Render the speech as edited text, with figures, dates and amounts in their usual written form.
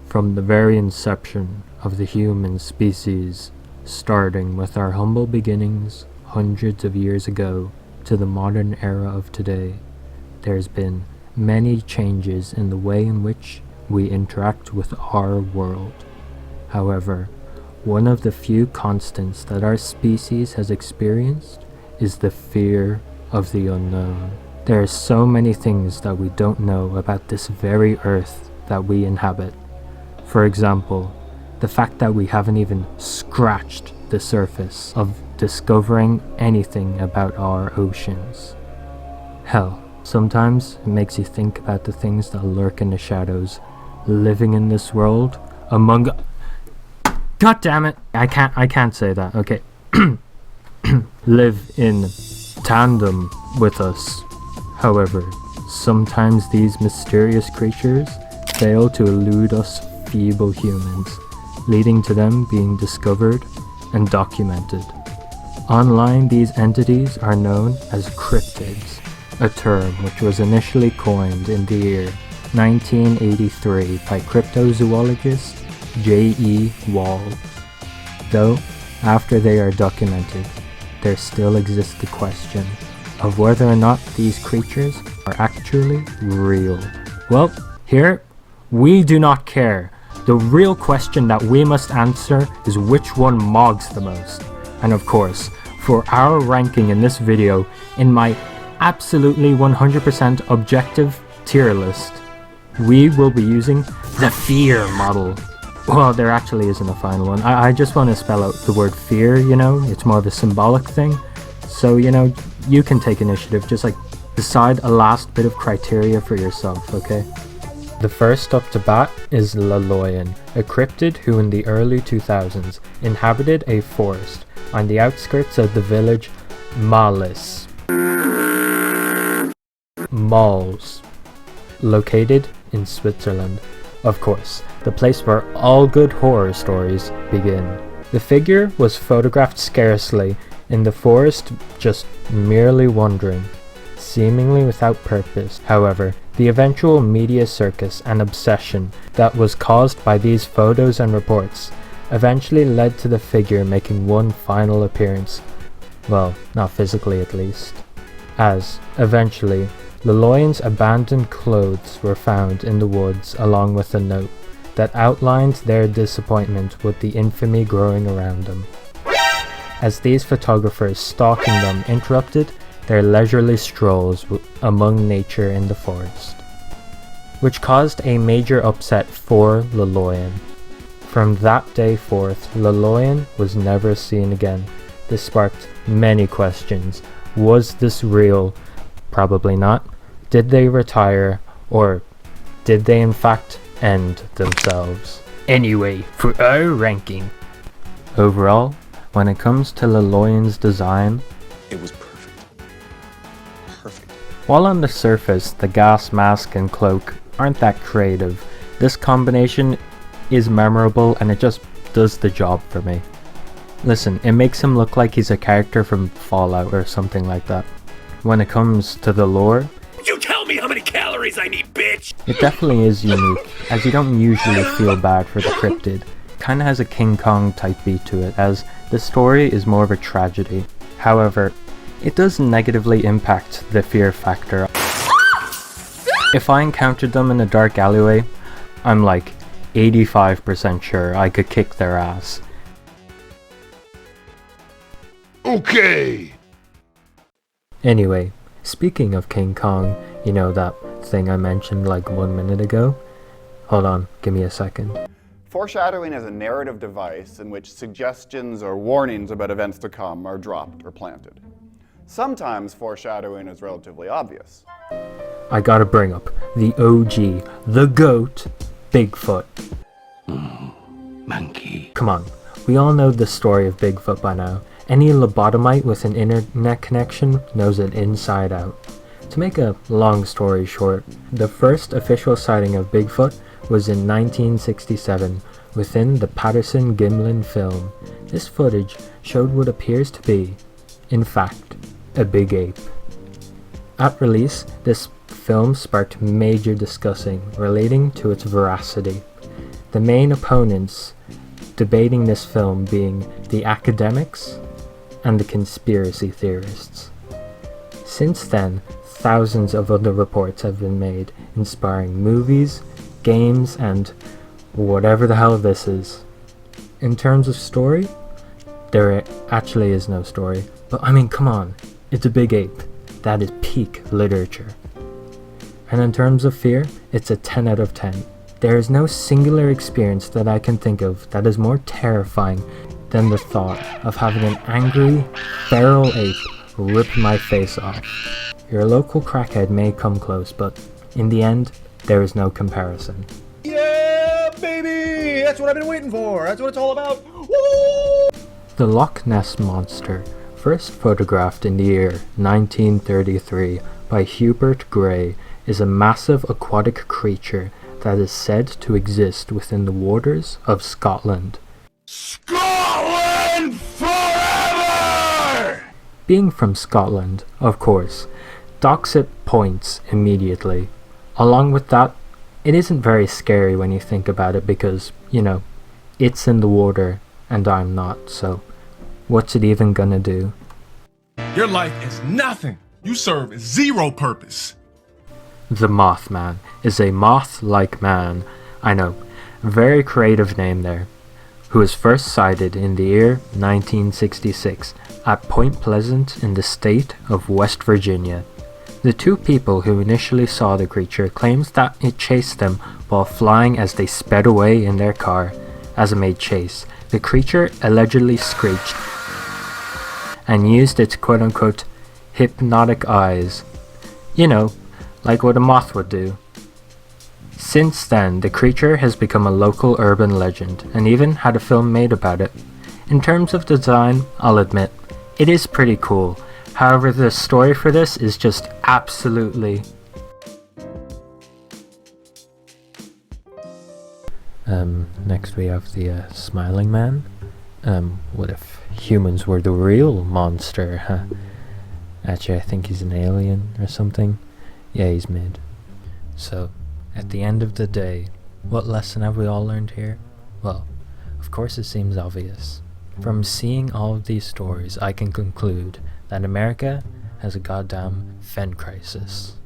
From the very inception of the human species, starting with our humble beginnings hundreds of years ago to the modern era of today, there's been many changes in the way in which we interact with our world. However, one of the few constants that our species has experienced is the fear of the unknown. There are so many things that we don't know about this very earth that we inhabit. For example, the fact that we haven't even scratched the surface of discovering anything about our oceans. Hell, sometimes it makes you think about the things that lurk in the shadows, living in this world among... God damn it! I can't say that, okay. Live in tandem with us. However, sometimes these mysterious creatures fail to elude us feeble humans, leading to them being discovered and documented. Online, these entities are known as cryptids, a term which was initially coined in the year 1983 by cryptozoologist J.E. Wall. Though, after they are documented, there still exists the question of whether or not these creatures are actually real. Well, here, we do not care. The real question that we must answer is which one mogs the most. And of course, for our ranking in this video, in my absolutely 100% objective tier list, we will be using the fear model. Well, there actually isn't a final one. I just want to spell out the word fear, it's more of a symbolic thing. So, you can take initiative, just decide a last bit of criteria for yourself, okay? The first up to bat is Laloyan, a cryptid who in the early 2000s inhabited a forest on the outskirts of the village Malles, located in Switzerland. Of course, the place where all good horror stories begin. The figure was photographed scarcely in the forest, just merely wandering, seemingly without purpose. However, the eventual media circus and obsession that was caused by these photos and reports eventually led to the figure making one final appearance. Well, not physically at least. As, eventually, Laloyan's abandoned clothes were found in the woods along with a note that outlined their disappointment with the infamy growing around them. As these photographers stalking them interrupted their leisurely strolls among nature in the forest, which caused a major upset for Laloyan. From that day forth, Laloyan was never seen again. This sparked many questions. Was this real? Probably not. Did they retire? Or did they in fact end themselves? Anyway, for our ranking. Overall, when it comes to Laloyan's design, it was perfect. Perfect. While on the surface, the gas mask and cloak aren't that creative, this combination is memorable and it just does the job for me. Listen, it makes him look like he's a character from Fallout or something like that. When it comes to the lore, you tell me how many calories I need, bitch! It definitely is unique, as you don't usually feel bad for the cryptid. Kinda has a King Kong type beat to it, as the story is more of a tragedy. However, it does negatively impact the fear factor. If I encountered them in a dark alleyway, I'm like 85% sure I could kick their ass. Okay! Anyway, speaking of King Kong, that thing I mentioned like 1 minute ago? Hold on, give me a second. Foreshadowing is a narrative device in which suggestions or warnings about events to come are dropped or planted. Sometimes foreshadowing is relatively obvious. I gotta bring up the OG, the GOAT, Bigfoot. Monkey. Come on, we all know the story of Bigfoot by now. Any lobotomite with an internet connection knows it inside out. To make a long story short, the first official sighting of Bigfoot was in 1967 within the Patterson-Gimlin film. This footage showed what appears to be, in fact, a big ape. At release, this film sparked major discussing relating to its veracity. The main opponents debating this film being the academics and the conspiracy theorists. Since then, thousands of other reports have been made, inspiring movies, games, and whatever the hell this is. In terms of story, there actually is no story, but I mean, come on, it's a big ape. That is peak literature. And in terms of fear, it's a 10 out of 10. There is no singular experience that I can think of that is more terrifying than the thought of having an angry, feral ape rip my face off. Your local crackhead may come close, but in the end, there is no comparison. Yeah, baby! That's what I've been waiting for! That's what it's all about! Woo! The Loch Ness Monster, first photographed in the year 1933 by Hubert Gray, is a massive aquatic creature that is said to exist within the waters of Scotland. Scotland forever! Being from Scotland, of course, docks it points immediately. Along with that, it isn't very scary when you think about it because, you know, it's in the water and I'm not, so what's it even gonna do? Your life is nothing! You serve zero purpose! The Mothman is a moth-like man, I know, very creative name there, who was first sighted in the year 1966 at Point Pleasant in the state of West Virginia. The two people who initially saw the creature claims that it chased them while flying as they sped away in their car. As it made chase, the creature allegedly screeched and used its quote-unquote hypnotic eyes. You know, like what a moth would do. Since then, the creature has become a local urban legend, and even had a film made about it. In terms of design, I'll admit, it is pretty cool. However, the story for this is just absolutely... Next we have the Smiling Man. What if humans were the real monster, huh? Actually, I think he's an alien or something. Yeah, he's mid. So, at the end of the day, what lesson have we all learned here? Well, of course it seems obvious. From seeing all of these stories, I can conclude that America has a goddamn fen crisis.